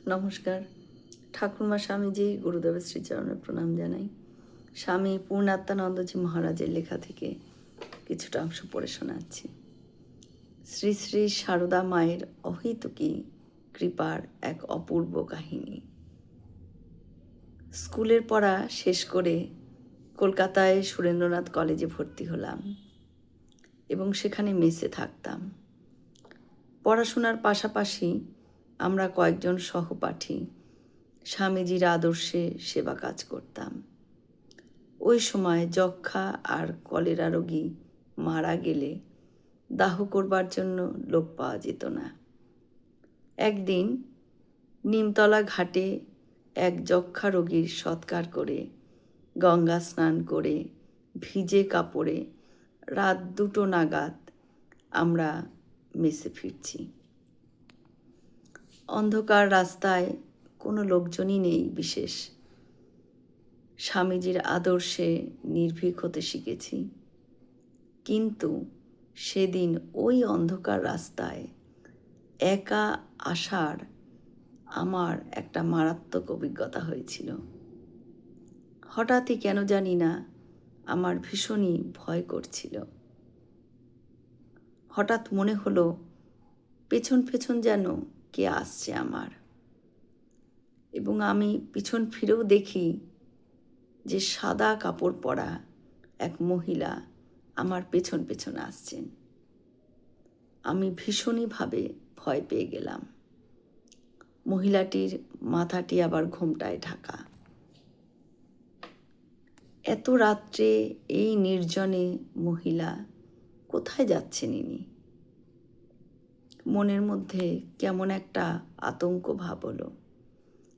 নমস্কার। ঠাকুরমা স্বামীজি গুরুদেবের শ্রীচরণে প্রণাম জানাই। স্বামী পূর্ণাত্মানন্দজি মহারাজের লেখা থেকে কিছুটা অংশ পড়ে শোনাচ্ছি। শ্রী শ্রী সারদা মায়ের অহেতুকী কৃপার এক অপূর্ব কাহিনী। স্কুলের পড়া শেষ করে কলকাতায় সুরেন্দ্রনাথ কলেজে ভর্তি হলাম এবং সেখানে মেসে থাকতাম। পড়াশোনার পাশাপাশি আমরা কয়েকজন সহপাঠী স্বামীজির আদর্শে সেবা কাজ করতাম। ওই সময় যক্ষ্মা আর কলেরা রোগী মারা গেলে দাহ করবার জন্য লোক পাওয়া যেত না। একদিন নিমতলা ঘাটে এক যক্ষ্মা রোগীর সৎকার করে গঙ্গা স্নান করে ভিজে কাপড়ে রাত 2টো নাগাদ আমরা মেসে ফিরছি। অন্ধকার রাস্তায় কোনো লোকজনই নেই বিশেষ। স্বামীজির আদর্শে নির্ভীক হতে শিখেছি, কিন্তু সেদিন ওই অন্ধকার রাস্তায় একা আসার আমার একটা মারাত্মক অভিজ্ঞতা হয়েছিল। হঠাৎই কেন জানি না আমার ভীষণই ভয় করছিল। হঠাৎ মনে হলো পেছন পেছন যেন কে আসছে আমার, এবং আমি পিছন ফিরেও দেখি যে সাদা কাপড় পরা এক মহিলা আমার পেছন পেছন আসছেন। আমি ভীষণইভাবে ভয় পেয়ে গেলাম। মহিলাটির মাথাটি আবার ঘোমটায় ঢাকা। এত রাত্রে এই নির্জনে মহিলা কোথায় যাচ্ছেন ইনি? মনের মধ্যে কেমন একটা আতঙ্ক ভাব হলো,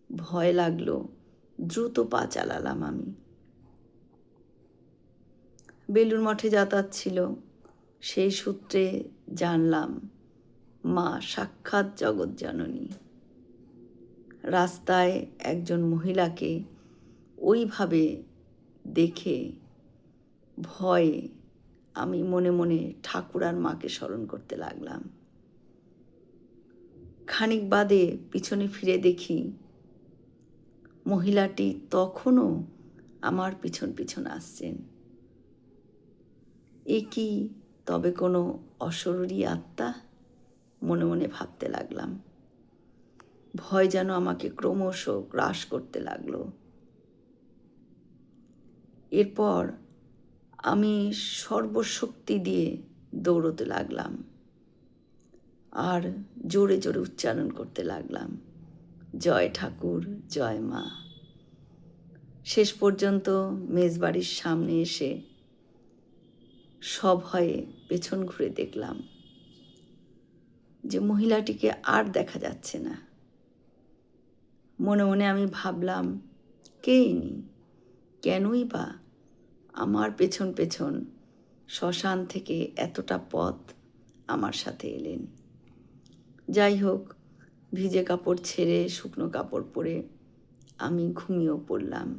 ভয় লাগলো। দ্রুত পা চালালাম আমি। বেলুড় মঠে যাতায়াত ছিল, সেই সূত্রে জানলাম মা সাক্ষাৎ জগৎজননী। রাস্তায় একজন মহিলাকে ওইভাবে দেখে ভয়ে আমি মনে মনে ঠাকুর আর মাকে স্মরণ করতে লাগলাম। খানিক বাদে পিছনে ফিরে দেখি মহিলাটি তখনও আমার পিছন পিছন আসছেন। এ কি তবে কোনো অশরীরী আত্মা? মনে মনে ভাবতে লাগলাম। ভয় যেন আমাকে ক্রমশ গ্রাস করতে লাগলো। এরপর আমি সর্বশক্তি দিয়ে দৌড়তে লাগলাম আর জোরে জোরে উচ্চারণ করতে লাগলাম, জয় ঠাকুর, জয় মা। শেষ পর্যন্ত মেজবাড়ির সামনে এসে সভয়ে পেছন ঘুরে দেখলাম যে মহিলাটিকে আর দেখা যাচ্ছে না। মনে মনে আমি ভাবলাম, কে ইনি? কেনই বা আমার পেছন পেছন শ্মশান থেকে এতটা পথ আমার সাথে এলেন? যাই হোক, ভিজে কাপড় ছেড়ে শুকনো কাপড় পরে আমি ঘুমিয়েও পড়লাম।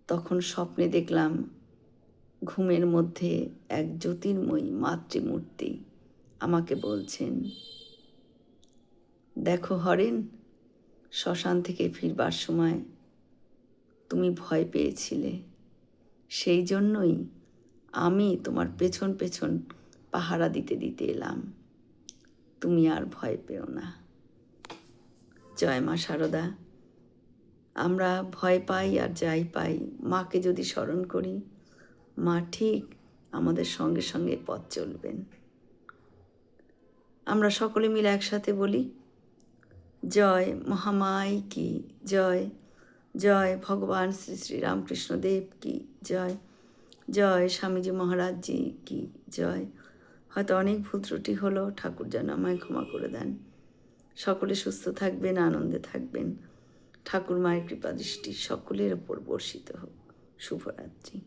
তখন স্বপ্নে দেখলাম ঘুমের মধ্যে এক জ্যোতির্ময়ী মাতৃমূর্তি আমাকে বলছেন, দেখো হরেন, শ্মশান থেকে ফিরবার সময় তুমি ভয় পেয়েছিলে, সেই জন্যই আমি তোমার পেছন পেছন পাহারা দিতে দিতে এলাম। তুমি আর ভয় পেও না। জয় মা সারদা। আমরা ভয় পাই আর যাই পাই, মাকে যদি স্মরণ করি, মা ঠিক আমাদের সঙ্গে সঙ্গে পথ চলবেন। আমরা সকলে মিলে একসাথে বলি, জয় মহামাই কি জয়, জয় ভগবান শ্রী শ্রী রামকৃষ্ণ দেব কি জয়, জয় স্বামীজি মহারাজজি কি জয়। হয়তো অনেক ভুল ত্রুটি হলো, ঠাকুর যেন আমায় ক্ষমা করে দেন। সকলে সুস্থ থাকবেন, আনন্দে থাকবেন। ঠাকুর মায়ের কৃপা দৃষ্টি সকলের ওপর বর্ষিত হোক। শুভরাত্রি।